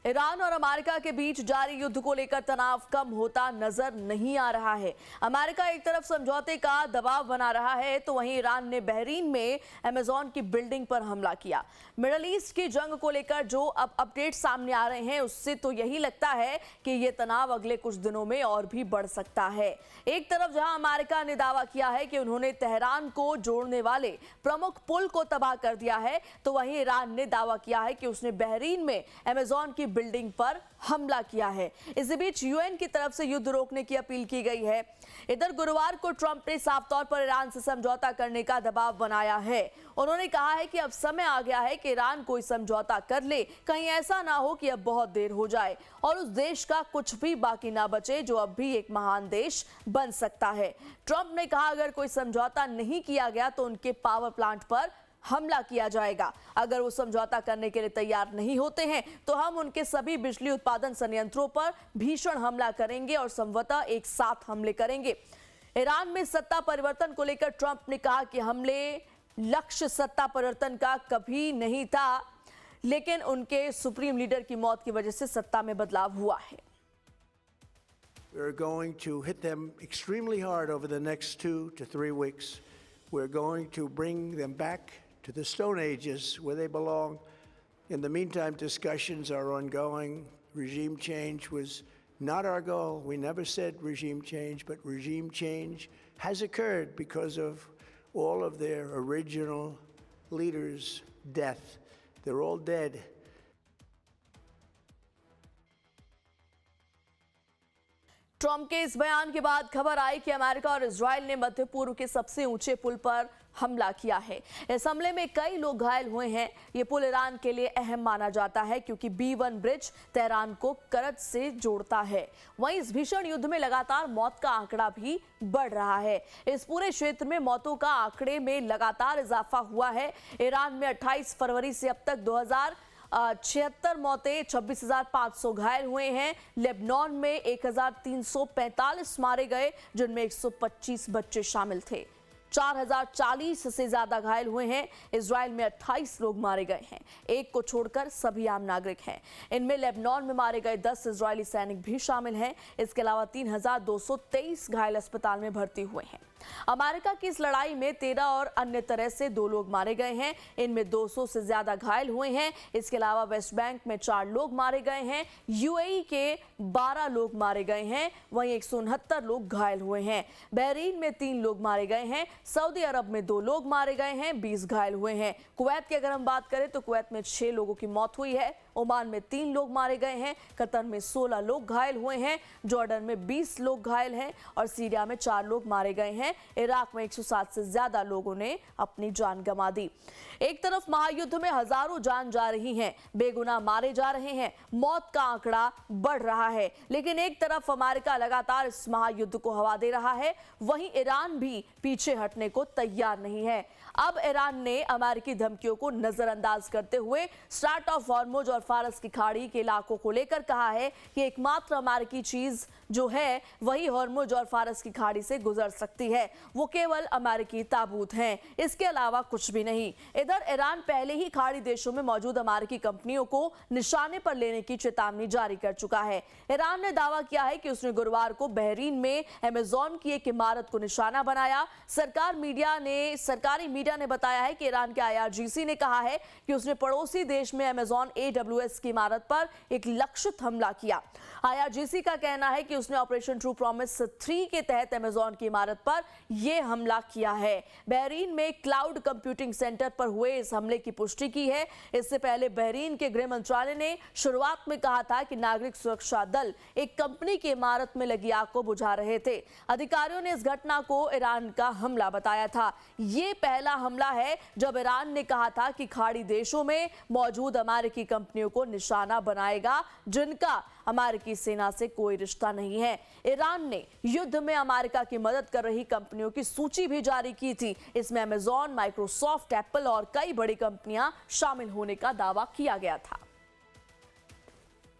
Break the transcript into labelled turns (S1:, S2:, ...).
S1: Iran और America के बीच जारी युद्ध को लेकर तनाव कम होता नजर नहीं आ रहा है। अमेरिका एक तरफ समझौते का दबाव बना रहा है तो वहीं ईरान ने बहरीन में अमेज़न की बिल्डिंग पर हमला किया। मिडल ईस्ट की जंग को लेकर जो अब अपडेट सामने आ रहे हैं उससे तो यही लगता है कि ये तनाव अगले कुछ दिनों में और भी बढ़ सकता है। एक तरफ जहां अमेरिका ने दावा किया है कि उन्होंने तेहरान को जोड़ने वाले प्रमुख पुल को तबाह कर दिया है, तो वहीं ईरान ने दावा किया है कि उसने बहरीन में अमेज़न की बिल्डिंग पर हमला किया है। इसी बीच यूएन की तरफ से युद्ध रोकने की अपील की गई है। इधर गुरुवार को ट्रंप ने साफ तौर पर ईरान से समझौता करने का दबाव बनाया है। उन्होंने कहा है कि अब समय आ गया है कि ईरान कोई समझौता कर ले, कहीं ऐसा ना हो कि अब बहुत देर हो जाए और उस देश का कुछ भी बाकी ना बचे जो अब भी एक महान देश बन सकता है। ट्रंप ने कहा अगर कोई समझौता नहीं किया गया तो उनके पावर प्लांट पर हमला किया जाएगा। अगर वो समझौता करने के लिए तैयार नहीं होते हैं तो हम उनके सभी बिजली उत्पादन संयंत्रों पर भीषण हमला करेंगे और संभवतः एक साथ हमले करेंगे। ईरान में सत्ता परिवर्तन को लेकर ट्रंप ने कहा कि हमले लक्ष्य सत्ता परिवर्तन का कभी नहीं था, लेकिन उनके सुप्रीम लीडर की मौत की वजह से सत्ता में बदलाव हुआ है।
S2: We're going to hit them extremely hard over the next 2 to 3 weeks. We're going to bring them back to the Stone Ages where they belong. In the meantime, discussions are ongoing. Regime change was not our goal. We never said regime change, but regime change has occurred because of all of their original leaders' death. They're all dead.
S1: Trump के इस बयान के बाद खबर आई कि America और Israel ने मध्य पूर्व के सबसे ऊंचे पुल पर हमला किया है। इस हमले में कई लोग घायल हुए हैं। ये पुल ईरान के लिए अहम माना जाता है क्योंकि B1 ब्रिज तेहरान को करज से जोड़ता है। वहीं इस भीषण युद्ध में लगातार मौत का आंकड़ा भी बढ़ रहा है। इस पूरे क्षेत्र में मौतों का आंकड़े में लगातार इजाफा हुआ है। ईरान में 28 फरवरी से अब तक 2076 मौतें, 26,500 घायल हुए हैं। लेबनान में 1,345 मारे गए जिनमें 125 बच्चे शामिल थे। 4,040 से ज्यादा घायल हुए हैं। इजराइल में 28 लोग मारे गए हैं। एक को छोड़कर सभी आम नागरिक हैं। इनमें लेबनान में मारे गए 10 इजरायली सैनिक भी शामिल हैं। इसके अलावा 3,223 घायल अस्पताल में भर्ती हुए हैं। अमेरिका की इस लड़ाई में 13 और अन्य तरह से 2 लोग मारे गए हैं। इनमें 200 से ज्यादा घायल हुए हैं। इसके अलावा वेस्ट बैंक में 4 लोग मारे गए हैं। यूएई के 12 लोग मारे गए हैं। वहीं 169 लोग घायल हुए हैं। बहरीन में 3 लोग मारे गए हैं। सऊदी अरब में 2 लोग मारे गए हैं, 20 घायल हुए हैं। कुवैत की अगर हम बात करें तो कुवैत में 6 लोगों की मौत हुई है। ओमान में 3 लोग मारे गए हैं। कतर में 16 लोग घायल हुए हैं। जॉर्डन में 20 लोग घायल हैं और सीरिया में 4 लोग मारे गए हैं। इराक में 107 से ज्यादा लोगों ने अपनी जान गंवा दी। एक तरफ महायुद्ध में हजारों जान जा रही हैं, बेगुनाह मारे जा रहे हैं, मौत का आंकड़ा बढ़ रहा है, लेकिन एक तरफ अमेरिका लगातार इस महायुद्ध को हवा दे रहा है, वहीं ईरान भी पीछे हटने को तैयार नहीं है। अब ईरान ने अमेरिकी धमकियों को नजरअंदाज करते हुए स्ट्रेट ऑफ हॉर्मुज और फारस की खाड़ी के इलाकों को लेकर कहा है कि एकमात्र अमेरिकी चीज जो है वही हॉर्मुज और फारस की खाड़ी से गुजर सकती है। वो केवल अमेरिकी ताबूत हैं, इसके अलावा कुछ भी नहीं। इधर ईरान पहले ही खाड़ी देशों में मौजूद अमेरिकी कंपनियों को निशाने पर लेने की चेतावनी जारी कर चुका है। ईरान ने दावा किया है कि उसने गुरुवार को बहरीन में अमेज़न की एक इमारत को निशाना बनाया। सरकारी मीडिया ने बताया है कि ईरान के IRGC ने कहा है कि उसने पड़ोसी देश में अमेज़न AWS की इमारत पर एक लक्षित हमला किया। IRGC का कहना है कि उसने ऑपरेशन ट्रू प्रॉमिस 3 के तहत अमेज़न की इमारत पर यह हमला किया है। बहरीन में क्लाउड कंप्यूटिंग सेंटर पर हुए इस हमले की पुष्टि की है। इससे पहले बहरीन के गृह मंत्रालय ने शुरुआत में कहा था कि नागरिक सुरक्षा दल एक कंपनी की इमारत में लगी आग को बुझा रहे थे। अधिकारियों ने इस घटना को ईरान का हमला बताया था। यह पहला हमला है जब ईरान ने कहा था कि खाड़ी देशों में मौजूद अमेरिकी कंपनियों को निशाना बनाएगा जिनका अमेरिकी सेना से कोई रिश्ता नहीं है। ईरान ने युद्ध में अमेरिका की मदद कर रही कंपनियों की सूची भी जारी की थी। इसमें अमेज़न, माइक्रोसॉफ्ट, एप्पल और कई बड़ी कंपनियां शामिल होने का दावा किया गया था।